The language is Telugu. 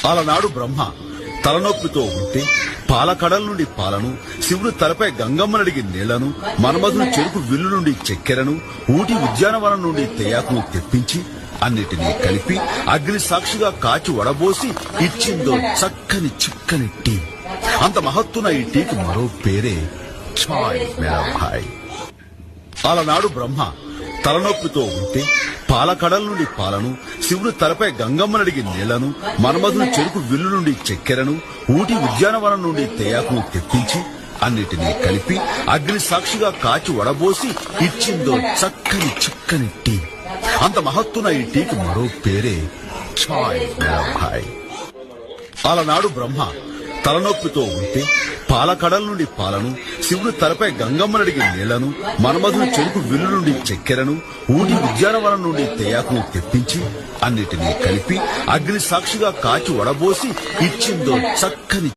అలనాడు బ్రహ్మ తలనొప్పితో ఉంటే పాలకడల నుండి పాలను, శివుడు తలపై గంగమ్మనడిగి నీళ్లను, మన్మధుని చెరుకు విల్లు నుండి చక్కెరను, ఊటి ఉద్యానవనం నుండి తేయాకును తెప్పించి అన్నిటినీ కలిపి అగ్ని సాక్షిగా కాచి వడబోసి ఇచ్చిందో చక్కని చిక్కని టీ. అంత మహత్తున ఈ టీకి మరో పేరే చాయ్ మేరా భాయ్. అలనాడు బ్రహ్మ తలనొప్పితో ఉంటే పాలకడల నుండి పాలను, శివుడు తలపై గంగమ్మనడిగి నీళ్లను, మన్మధుని చెరుకు విల్లు నుండి చక్కెరను, ఊటి ఉద్యానవనం నుండి తేయాకును తెప్పించి అన్నిటినీ కలిపి అగ్ని సాక్షిగా కాచి వడబోసి ఇచ్చిందో చక్కని చిక్కని టీ. అంత మహత్తున ఈ టీకి మరో పేరే చాయ్ మేరా భాయ్. అలనాడు బ్రహ్మ తలనొప్పితో ఉంటే పాలకడల నుండి పాలను, శివుడు తలపై గంగమ్మనడిగి నీళ్లను, మన్మధుని చెరుకు విల్లు నుండి చక్కెరను, ఊటి ఉద్యానవనం నుండి తేయాకును తెప్పించి అన్నిటినీ కలిపి అగ్ని సాక్షిగా కాచి వడబోసి ఇచ్చిందో చక్కని